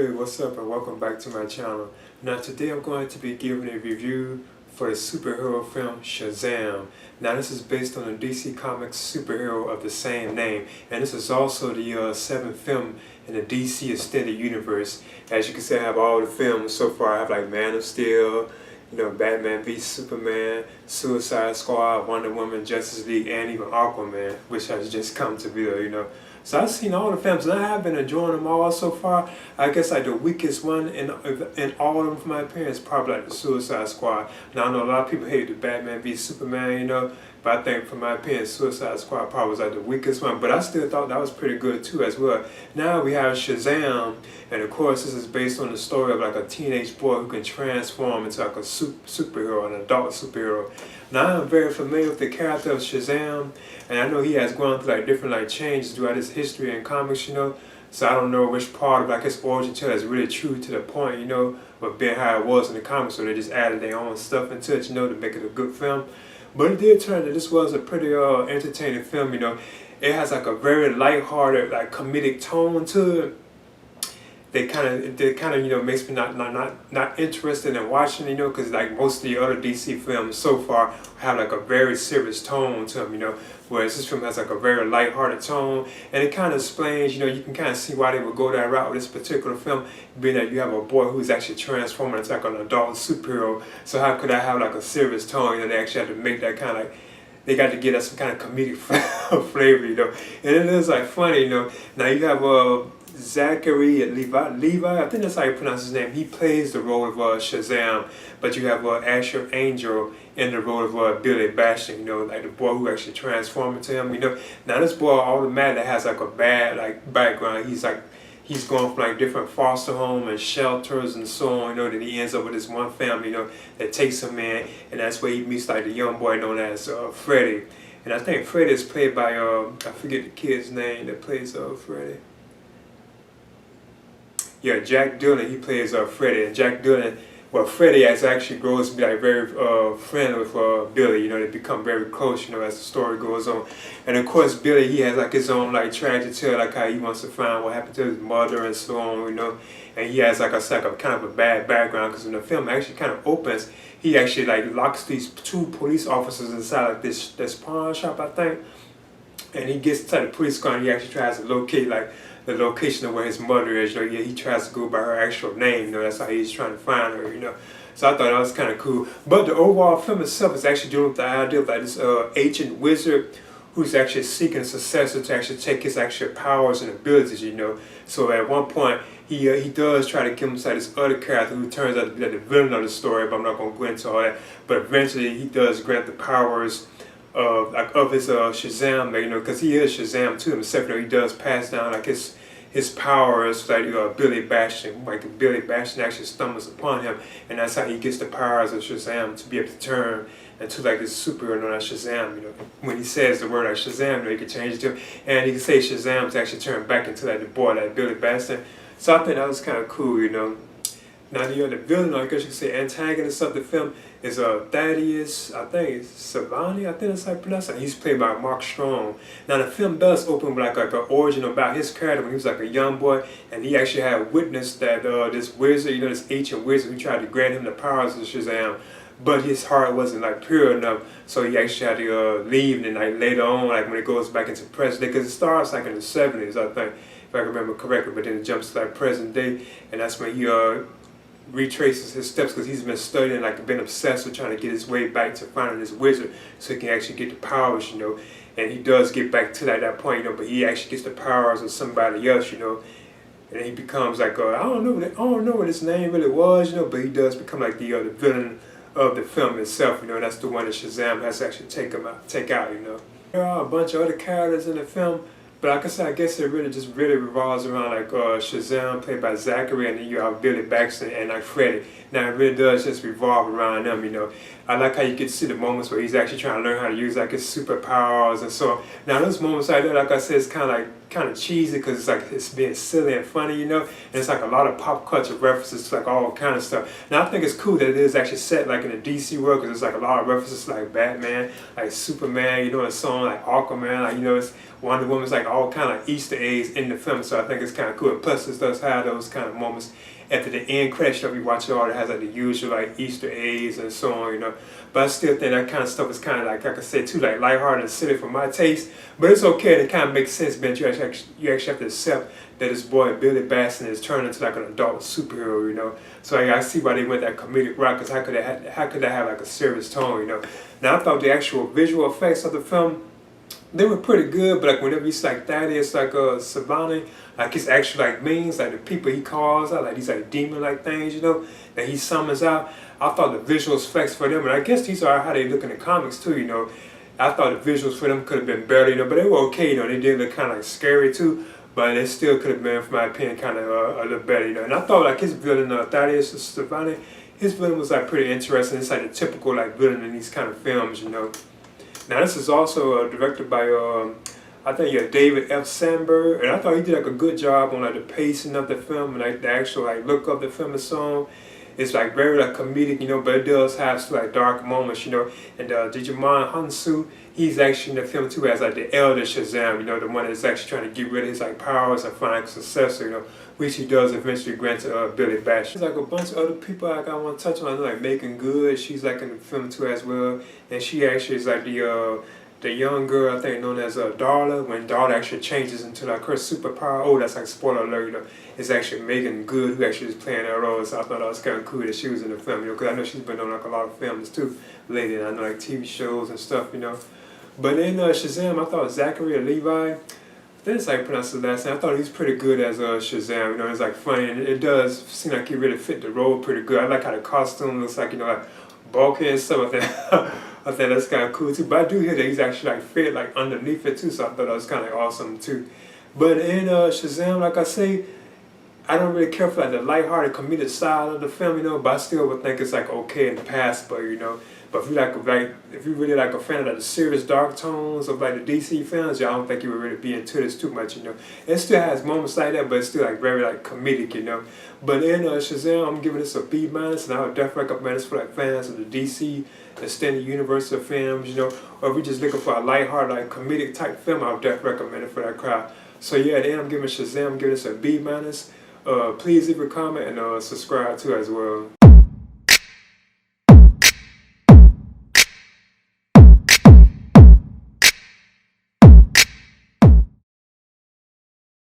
Hey, what's up and welcome back to my channel. Now today I'm going to be giving a review for the superhero film Shazam. Now this is based on the DC Comics superhero of the same name, and this is also the seventh film in the DC Extended Universe. As you can see, I have all the films so far. I have like Man of Steel, Batman v Superman, Suicide Squad, Wonder Woman, Justice League, and even Aquaman, which has just come to be. So I've seen all the films and I have been enjoying them all so far. I guess like the weakest one in all of them for my opinion is probably like the Suicide Squad. Now I know a lot of people hate the Batman v Superman, but I think for my opinion Suicide Squad probably was like the weakest one. But I still thought that was pretty good too as well. Now we have Shazam, and of course this is based on the story of like a teenage boy who can transform into like a superhero, an adult superhero. Now I'm very familiar with the character of Shazam, and I know he has gone through like different like changes throughout his history in comics. So I don't know which part of like his origin tale is really true to the point, of being how it was in the comics. So they just added their own stuff into it, to make it a good film. But it did turn that this was a pretty entertaining film. It has like a very lighthearted, like comedic tone to it. They kind of makes me not interested in watching, because like most of the other DC films so far have like a very serious tone to them, whereas this film has like a very lighthearted tone, and it kind of explains, you can kind of see why they would go that route with this particular film, being that you have a boy who's actually transforming into like an adult superhero. So how could I have like a serious tone? They actually have to make that kind of like, they got to get us some kind of comedic flavor, and it is like funny, Now you have Zachary Levi, I think that's how you pronounce his name. He plays the role of Shazam, but you have Asher Angel in the role of Billy Batson, like the boy who actually transformed into him. Now this boy automatically has like a bad like background. He's going from like different foster home and shelters and so on, then he ends up with this one family, that takes him in, and that's where he meets like the young boy known as Freddy. And I think Freddy is played by I forget the kid's name that plays Freddy. Yeah, Jack Dylan, he plays Freddy, and Jack Dylan, Freddy actually grows to be like very friendly with Billy. They become very close, as the story goes on. And of course, Billy, he has like his own like tragic tale, like how he wants to find what happened to his mother and so on, And he has like a kind of a bad background, because when the film actually kind of opens, he actually like locks these two police officers inside like this pawn shop, I think. And he gets to the police car and he actually tries to locate like the location of where his mother is. He tries to go by her actual name. That's how he's trying to find her. So I thought that was kind of cool. But the overall film itself is actually dealing with the idea of like this ancient wizard who's actually seeking a successor to actually take his actual powers and abilities. So at one point he does try to kill himself this other character who turns out to be like the villain of the story. But I'm not going to go into all that. But eventually he does grant the powers of his Shazam, because he is Shazam too himself. He does pass down like his powers, like Billy Batson. Like Billy Batson actually stumbles upon him, and that's how he gets the powers of Shazam to be able to turn into like this superhero known as Shazam. When he says the word like Shazam, he can change it to, and he can say Shazam to actually turn back into like the boy, like Billy Batson. So I think that was kind of cool, Now the villain, or I guess you could say antagonist of the film, is Thaddeus, I think it's Savani, I think that's how you pronounce it. He's played by Mark Strong. Now the film does open with like an origin about his character when he was like a young boy, and he actually had witnessed that this wizard, this ancient wizard who tried to grant him the powers of Shazam, but his heart wasn't like pure enough, so he actually had to leave. And then like later on, like when it goes back into present day, because it starts like in the 70s, I think, if I can remember correctly, but then it jumps to like present day, and that's when he retraces his steps, because he's been studying, like been obsessed with trying to get his way back to finding this wizard so he can actually get the powers, and he does get back to that point, but he actually gets the powers of somebody else, and then he becomes like I don't know what his name really was, but he does become like the villain of the film itself, and that's the one that Shazam has to actually take out. There are a bunch of other characters in the film, but like I said, I guess it really revolves around like Shazam, played by Zachary, and then you have Billy Batson and like Freddy. Now it really does just revolve around them, I like how you get to see the moments where he's actually trying to learn how to use like his superpowers and so. Now those moments like that, like I said, it's kind of cheesy because it's like it's being silly and funny, you know. And it's like a lot of pop culture references to like all kind of stuff. Now I think it's cool that it is actually set like in the DC world because there's like a lot of references to like Batman, like Superman, you know, a song like Aquaman, like you know, it's Wonder Woman's like all kind of Easter eggs in the film. So I think it's kind of cool. And plus, it does have those kind of moments after the end credits that we watch it all, it has like the usual like Easter eggs and so on, you know. But I still think that kind of stuff is kind of like I said too, like lighthearted and silly for my taste. But it's okay. It kind of makes sense, man. You actually have to accept that this boy Billy Batson is turning into like an adult superhero, you know. So I see why they went that comedic route. Because how could they have like a serious tone, you know? Now I thought the actual visual effects of the film, they were pretty good, but like whenever you see like Thaddeus, like Savannah, like his actual like beings, like the people he calls out, like these like demon like things, you know, that he summons out. I thought the visual effects for them, and I guess these are how they look in the comics too, you know. I thought the visuals for them could have been better, you know, but they were okay, you know. They did look kind of like scary too, but it still could have been, from my opinion, kind of a little better, you know. And I thought like his villain, Thaddeus Savannah, his villain was like pretty interesting. It's like a typical like villain in these kind of films, you know. Now this is also directed by I think David F. Sandberg, and I thought he did like a good job on like the pacing of the film and like the actual like look of the film and so on. It's like very like comedic, you know, but it does have like dark moments, you know. And Digimon Hansu, he's actually in the film too as like the elder Shazam, you know, the one that's actually trying to get rid of his like powers and find a successor, you know, which he does eventually grant to Billy Batson. There's like a bunch of other people like I want to touch on, like Megan Good, she's like in the film too as well, and she actually is like the young girl, I think, known as Darla, when Darla actually changes into like her superpower. Oh, that's like spoiler alert, you know. It's actually Megan Good who actually is playing that role, so I thought that was kind of cool that she was in the film, you know, because I know she's been on like a lot of films too lately, and I know like TV shows and stuff, you know. But in Shazam, I thought Zachary Levi, that's how you pronounce his last name. I thought he was pretty good as Shazam, you know. It's like funny, and it does seem like he really fit the role pretty good. I like how the costume looks like, you know, like bulky and stuff like that. I think that's kind of cool too. But I do hear that he's actually like fit like underneath it too, so I thought that was kind of awesome too. But in Shazam, like I say, I don't really care for like the lighthearted comedic style of the film, you know. But I still would think it's like okay and passable, you know. But if you really like a fan of like the serious dark tones of like the DC films, I don't think you would really be into this too much, you know. It still has moments like that, but it's still like very like comedic, you know. But in Shazam, I'm giving this a B-, and I would definitely recommend this for like fans of the DC extended universe of films, you know. Or if you're just looking for a lighthearted, like comedic type film, I would definitely recommend it for that crowd. So yeah, then I'm giving Shazam, I'm giving this a B-. Please leave a comment and subscribe too as well.